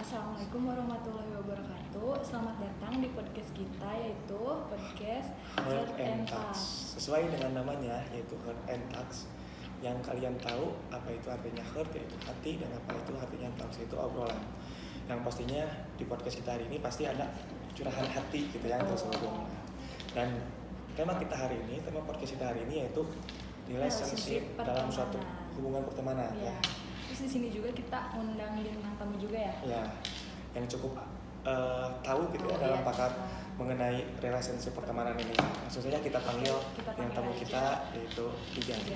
Assalamualaikum warahmatullahi wabarakatuh. Selamat datang di podcast kita, yaitu podcast Heart Heart and and Talks. Talks. Sesuai dengan namanya, yaitu Heart and Talks. Yang kalian tahu apa itu artinya heart, yaitu hati, dan apa itu artinya talks, itu obrolan. Yang pastinya di podcast kita hari ini pasti ada curahan hati gitu ya, tersebut. Dan tema kita hari ini, tema podcast kita hari ini yaitu relationship dalam suatu hubungan pertemanan. Ya. Terus di sini juga kita undang bintang tamu juga ya. Ya, yang cukup tahu gitu ya dalam pakar mengenai relationship pertemanan ini. Langsung saja kita panggil yang tamu aja. kita, yaitu Ijay.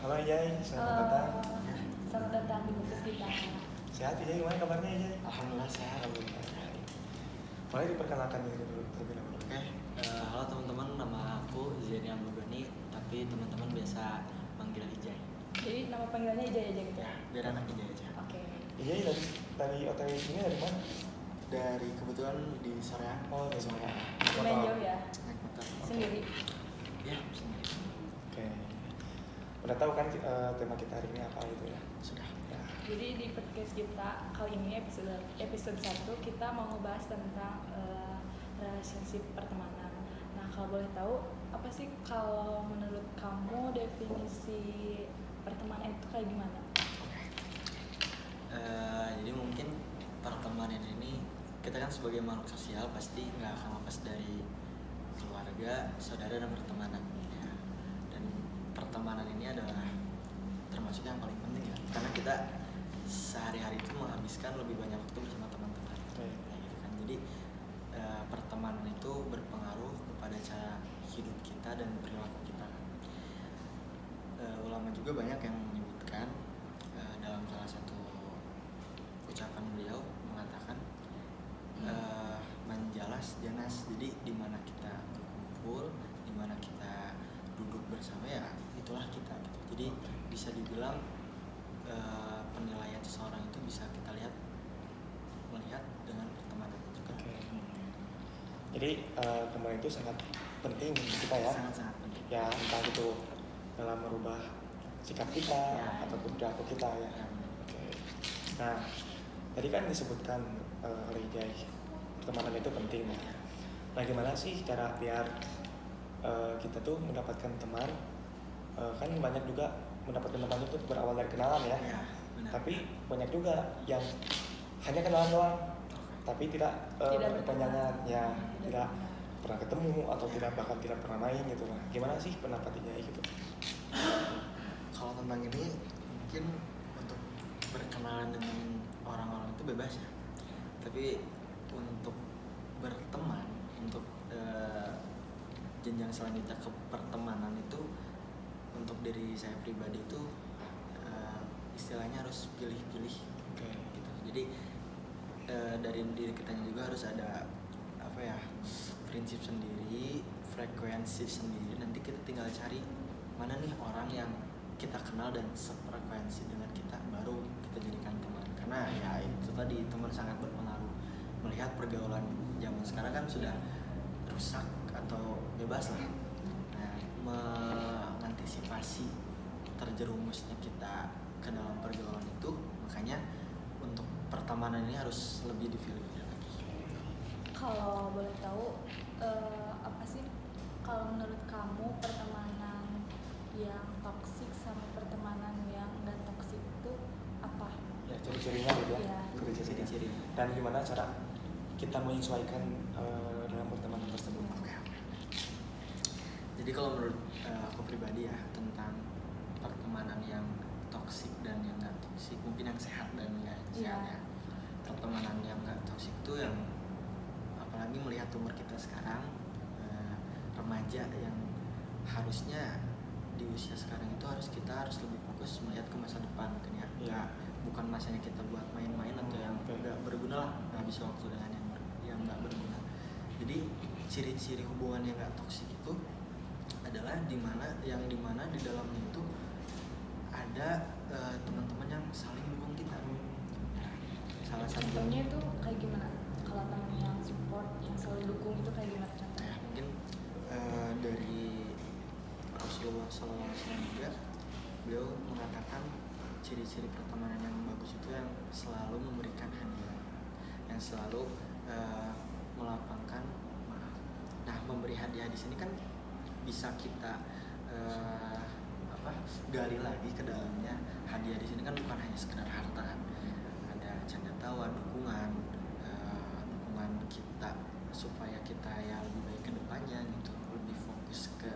Halo Ijay, selamat datang. Selamat datang di podcast kita. Sehat Ijay, gimana kabarnya Ijay? Alhamdulillah sehat. Alhamdulillah. Boleh diperkenalkan diri dulu terlebih dahulu. Halo teman-teman, nama aku Zenia Mugani, tapi teman-teman biasa manggil Ijay. Jadi nama panggilannya Ijay aja gitu ya? Biar anak Ijay aja. Oke. Ijay dari OTW sini dari mana? Dari kebetulan di Soreang. Oh, dari Soreang. Lumayan jauh ya? Naik motor. Sendiri? Ya, sendiri. Oke. Udah tahu kan tema kita hari ini apa itu ya? Sudah. Ya. Jadi di podcast kita kali ini episode 1 kita mau ngebahas tentang relationship pertemanan. Nah, kalau boleh tahu apa sih kalau menurut kamu definisi pertemanan itu kayak gimana? Jadi mungkin pertemanan ini kita kan sebagai makhluk sosial pasti nggak akan lepas dari keluarga, saudara dan pertemanan. Ya. Dan pertemanan ini adalah termasuk yang paling penting ya, karena kita sehari-hari itu menghabiskan lebih banyak waktu bersama teman-teman. Oke. Ya, gitu kan. Jadi pertemanan itu berpengaruh kepada cara hidup kita dan perilaku kita. Ulama juga banyak yang menyebutkan dalam salah satu ucapan beliau mengatakan menjalas janas. Jadi di mana kita berkumpul, di mana kita duduk bersama, ya itulah kita gitu. Jadi bisa dibilang penilaian seseorang itu bisa kita melihat dengan pertemanan juga. Oke. Jadi teman itu sangat penting bagi kita ya. Sangat-sangat penting. Ya, entah itu dalam merubah sikap kita Ya. ataupun perilaku kita ya. Ya, Oke. Nah, tadi kan disebutkan oleh Ijay, pertemanan itu penting ya. Nah, gimana sih cara biar kita tuh mendapatkan teman? Kan banyak juga mendapatkan teman itu berawal dari kenalan ya. Ya, benar. Tapi banyak juga yang hanya kenalan doang, tapi tidak berpanjangan ya, tidak pernah ketemu atau tidak bahkan tidak pernah main gitu. Nah, gimana sih pendapat Ijay gitu? Kalau tentang ini mungkin untuk berkenalan dengan orang-orang itu bebas ya, tapi untuk berteman, untuk jenjang selanjutnya ke pertemanan itu, untuk diri saya pribadi itu istilahnya harus pilih-pilih. Oke. Gitu. Jadi dari diri kita juga harus ada apa ya, prinsip sendiri, frekuensi sendiri. Nanti kita tinggal cari mana nih orang yang kita kenal dan sefrekuensi dengan kita, baru kita jadikan teman. Karena ya itu tadi, teman sangat berpengaruh. Melihat pergaulan zaman sekarang kan sudah rusak atau bebas lah. Nah, mengantisipasi terjerumusnya kita ke dalam pergaulan itu, makanya untuk pertemanan ini harus lebih dipilih lagi. Kalau boleh tahu apa sih kalau menurut kamu pertemanan yang toksik sama pertemanan yang nggak toksik itu apa? Ya, ciri-cirinya gitu ya. Iya. Ciri-ciri. Dan gimana cara kita menyesuaikan dalam pertemanan tersebut? Oke. Jadi kalau menurut aku pribadi ya, tentang pertemanan yang toksik dan yang nggak toksik, mungkin yang sehat dan nggak sehat ya. Pertemanan yang nggak toksik itu yang, apalagi melihat umur kita sekarang, remaja yang harusnya di usia sekarang itu kita harus lebih fokus melihat ke masa depan mungkin ya. Iya. Bukan masanya kita buat main-main atau yang nggak berguna lah, ngabis waktu dengan yang nggak berguna. Jadi ciri-ciri hubungan yang nggak toksik itu adalah dimana di dalamnya itu ada teman-teman yang saling mendukung kita. Salah satu Contohnya itu kayak gimana? Kalau teman yang support, yang selalu dukung itu kayak gimana contohnya? mungkin dari Rasulullah SAW Islam juga, beliau mengatakan ciri-ciri pertemanan yang bagus itu yang selalu memberikan hadiah, yang selalu melapangkan maaf. Nah, memberi hadiah di sini kan bisa kita gali lagi ke dalamnya. Hadiah di sini kan bukan hanya sekedar harta, kan ada canda tawa, dukungan kita supaya kita ya lebih baik ke depannya gitu, lebih fokus ke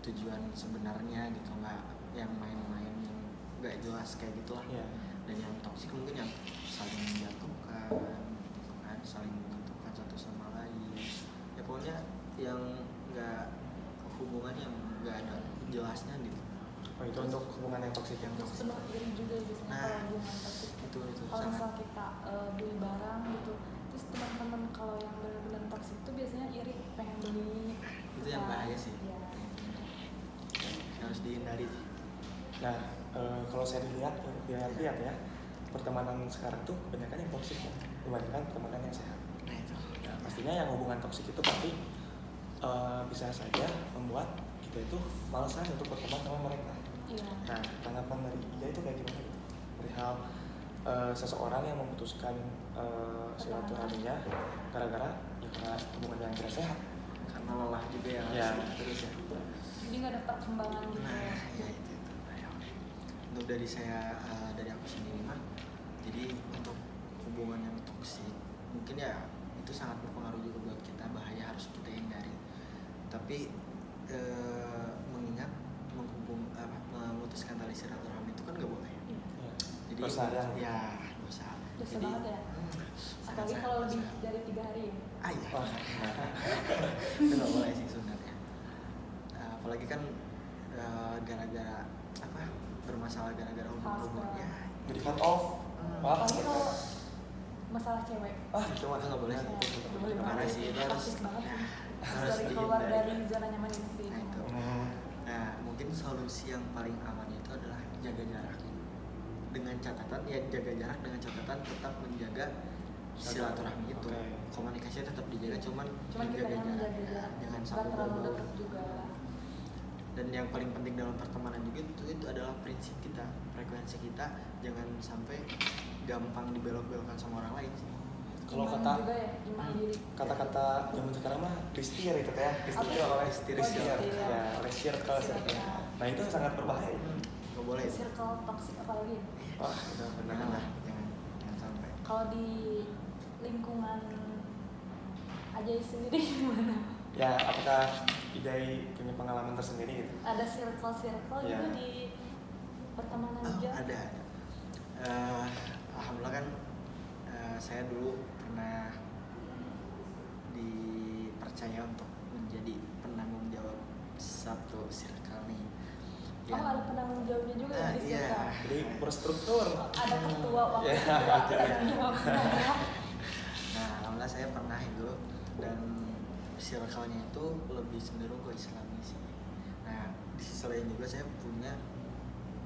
tujuan sebenarnya gitu, nggak yang main-main yang nggak jelas kayak gitulah. Dan yang toksik mungkin yang saling menjatuhkan gitu kan, saling menjatuhkan satu sama lain ya, pokoknya yang nggak hubungan yang nggak ada jelasnya gitu. Itu untuk hubungan yang toksik yang Terus iri juga biasanya kalau hubungan toksik. itu Kalau sangat misal kita beli barang gitu, terus teman-teman kalau yang benar-benar toksik itu biasanya iri, pengen beli. itu yang bahaya sih. Iya. Harus dihindari. Nah, kalau saya lihat ya, pertemanan sekarang tuh kebanyakan yang toksik ya, dibandingkan pertemanan yang sehat. Nah itu. Nah, pastinya yang hubungan toksik itu pasti bisa saja membuat kita itu malesan untuk berteman sama mereka. Iya. Nah, tanggapan dari Ida itu kayak gimana? Perihal seseorang yang memutuskan silaturahminya gara-gara ya hubungan yang tidak sehat. Karena lelah juga ya, Ya. terus ya. Jadi nggak ada perkembangan gitu. Nah ya itu. Ayo. Untuk dari aku sendiri mah, jadi untuk hubungan yang toksik mungkin ya itu sangat berpengaruh juga buat kita, bahaya, harus kita hindari. Tapi mengingat memutuskan tali silaturahmi itu kan nggak boleh. Jadi Dosa ya. Ya dosa. Dosa Jadi, banget ya. Apalagi kalau lebih dari 3 hari ya. iya. Wah, Itu nggak boleh sih sunatnya. Apalagi kan gara-gara bermasalah gara-gara hubungan ya. jadi cut off. Wah, Apalagi kalau masalah cewek. itu mah nggak boleh sih. Nggak boleh Gimana banget. sih, itu harus Toxic banget sih. harus Dari keluar dihindari. dari zona nyaman itu sih. Nah itu. Nah mungkin solusi yang paling aman itu adalah jaga jarak. Dengan catatan ya, jaga jarak dengan catatan tetap menjaga silaturahmi itu. Oke. Komunikasinya tetap dijaga, cuman Cuman kita dijaga yang jarak. menjaga jarak. Jangan Nggak sampai terlalu berbau. dekat juga. Dan yang paling penting dalam pertemanan juga itu adalah prinsip kita, frekuensi kita, jangan sampai gampang dibelok-belokkan sama orang lain sih. Kalau Iman kata juga ya, iman diri. kata-kata zaman sekarang mah distir itu teh, distir Apa? oleh Distir, Oh, distir. distir. ya, oleh circle. Nah itu sangat berbahaya. Nggak boleh. Circle toxic apalagi ya? Wah, itu benar Jangan lah. lah, jangan sampai. Kalau di lingkungan aja sendiri gimana? Ya, apakah Idai punya pengalaman tersendiri gitu? Ada circle-circle Ya. gitu di pertemanan Oh, juga? ada. Alhamdulillah kan saya dulu pernah dipercaya untuk menjadi penanggung jawab satu circle nih. Oh, ada penanggung jawabnya juga Ah, di iya. circle? Jadi berstruktur. Ada ketua waktu Ya, itu itu dia. penanggung jawabnya. Nah, alhamdulillah saya pernah itu, dan circle-nya itu lebih cenderung ke Islami sih. Nah, di sisi lain juga saya punya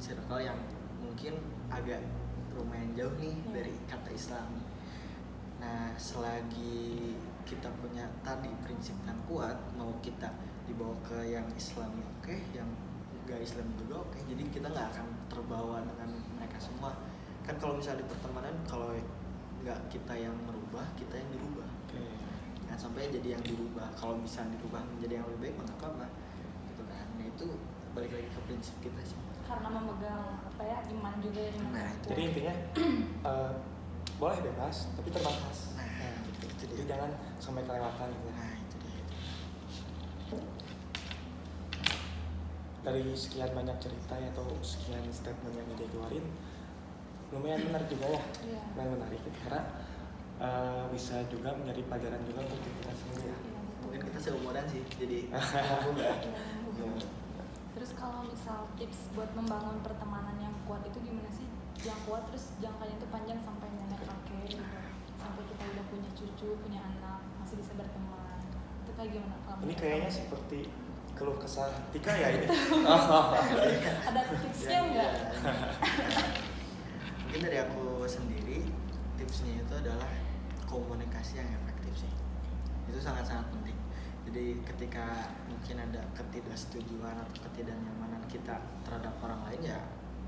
circle yang mungkin agak lumayan jauh nih dari kata Islami. Nah, selagi kita punya tadi prinsip yang kuat, mau kita dibawa ke yang Islami oke, yang gak Islam juga oke. Jadi kita nggak akan terbawa dengan mereka semua. Kan kalau misalnya di pertemanan, kalau nggak kita yang merubah, kita yang dirubah. Oke. Nah, sampai jadi yang dirubah. Kalau bisa dirubah menjadi yang lebih baik, nggak apa-apa. Gitu kan. Nah, itu balik lagi ke prinsip kita sih. Karena memegang apa ya, iman juga ya, iman Nah, yang kuat. Jadi intinya boleh bebas, tapi terbatas. Nah, gitu. itu Jadi dia. jangan sampai kelewatan gitu. Nah, itu dia. Dari sekian banyak cerita ya, atau sekian statement yang Idai keluarin, lumayan menarik juga ya. Iya. Lumayan menarik gitu. Karena bisa juga menjadi pelajaran juga untuk kita sendiri ya. Iya, betul. Mungkin kita seumuran sih, jadi nyambung ya. Iya. Terus kalau misal tips buat membangun pertemanan yang kuat itu gimana sih? Yang kuat terus jangkanya itu panjang sampai nenek kakek gitu. Sampai kita udah punya cucu, punya anak, masih bisa berteman. Itu kayak gimana? Kalau Ini menurut kayaknya kamu? seperti keluh kesah Tika ya ini. Ada tipsnya nggak? Mungkin dari aku sendiri, tipsnya itu adalah komunikasi yang efektif sih. Itu sangat-sangat penting. Jadi ketika mungkin ada ketidaksetujuan atau ketidaknyamanan kita terhadap orang lain ya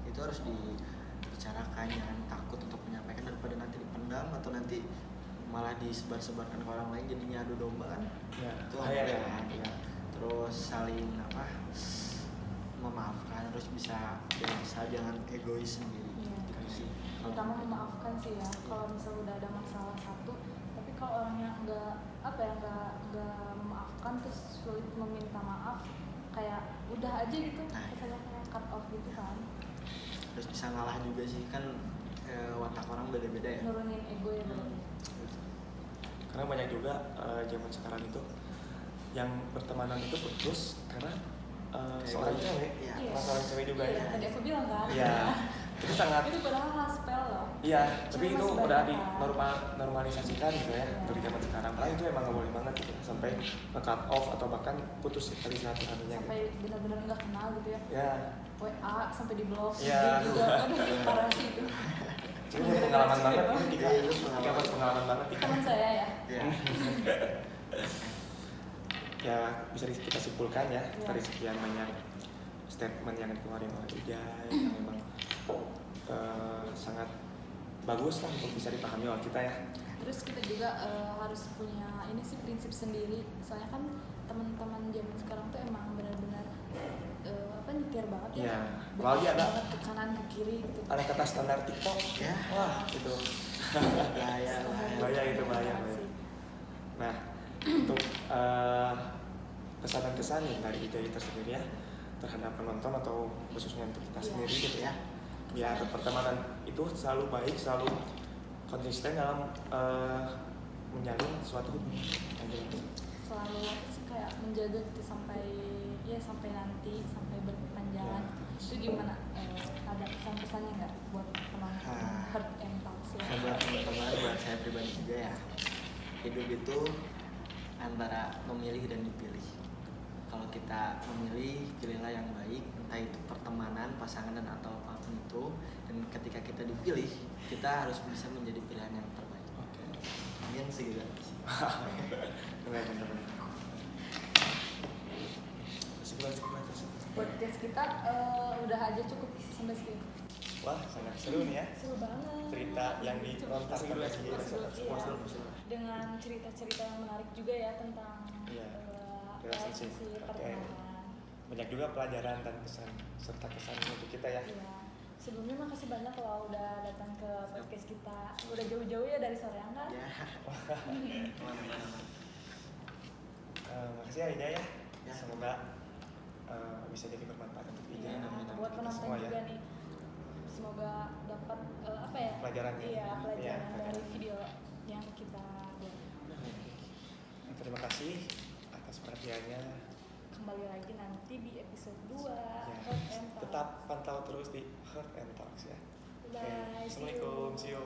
itu harus dibicarakan, jangan takut untuk menyampaikan daripada nanti dipendam atau nanti malah disebar-sebarkan ke orang lain jadinya adu domba kan. Ya, Itu bahaya ya. ya. Terus saling memaafkan, terus bisa dewasa, jangan egois sendiri. Iya. Gitu sih. Terutama memaafkan sih ya. Kalau misalnya udah ada masalah satu, tapi kalau orangnya nggak memaafkan terus sulit meminta maaf, kayak udah aja gitu, Nah, misalnya kayak cut off gitu kan, Terus bisa ngalah juga sih kan, watak orang beda-beda ya. nurunin ego ya berarti. Karena banyak juga zaman sekarang itu yang pertemanan itu putus karena seorang cewek, Iya. masalah cewek juga Iya, ya. tadi aku bilang kan. Iya, itu sangat. Itu padahal haspel loh. Iya, tapi Cuma itu masih udah banyak kan. normalisasikan gitu ya Iya. dari zaman sekarang. Padahal itu emang nggak boleh banget gitu, sampai cut off atau bahkan putus tali silaturahminya. Sampai Gitu. benar-benar nggak kenal gitu ya. Ya, WA sampai di blok. Iya. Gitu juga. Aduh, parah sih itu. itu pengalaman banget. Iya, itu pengalaman. Pengalaman banget. Teman saya ya. Iya. Ya bisa kita simpulkan ya Iya. dari sekian banyak statement yang dikeluarin oleh Ujay yang memang sangat bagus lah untuk bisa dipahami oleh kita ya. Terus kita juga harus punya ini sih prinsip sendiri. Soalnya kan teman-teman zaman sekarang tuh emang benar-benar nyetir banget ya. Iya. Bebas Apalagi ada banget ke kanan ke kiri gitu. ada kata standar TikTok. Ya. Wah itu Bahaya. bahaya itu bahaya. Sih. Nah untuk kesan-kesan nih dari Ujay tersendiri ya terhadap penonton atau khususnya untuk kita Iya. sendiri gitu ya. Ya pertemanan itu selalu baik, selalu konsisten dalam menjalin suatu hubungan. Selalu apa sih kayak menjaga gitu sampai nanti sampai berkepanjangan. Ya. Itu gimana? Ada pesan-pesannya nggak buat penonton Ah. Heart and Talks ya? Buat teman-teman, buat saya pribadi juga ya, hidup itu antara memilih dan dipilih. Kalau kita memilih, pilihlah yang baik, entah itu pertemanan, pasangan dan atau apapun itu. Dan ketika kita dipilih, kita harus bisa menjadi pilihan yang terbaik. Oke. Mungkin segitu aja sih. Benar. Sekilas. Podcast kita udah aja cukup sampai segitu. Wah sangat seru nih ya. Seru banget. Cerita yang dilontarkan Seru, lagi. iya. Dengan cerita-cerita yang menarik juga ya tentang Iya. relasi Oke. pertemanan. Banyak juga pelajaran dan kesan serta kesan untuk kita ya. Iya. Sebelumnya makasih banyak kalau udah datang ke podcast kita. Udah jauh-jauh ya dari Soreang kan? Ya. Teman-teman. Makasih ya Ida ya. Ya. Semoga bisa jadi bermanfaat untuk Ida. Iya. amin, amin. Buat Kita penonton semua ya. juga nih. Semoga dapat apa ya? Pelajaran ya? Iya, pelajaran Iya, dari pelajaran. video yang kita buat. Terima kasih atas perhatiannya. Kembali lagi nanti di episode 2 Ya, Heart and Talks. tetap pantau terus di Heart and Talks ya. Bye. Oke, Assalamualaikum, see you.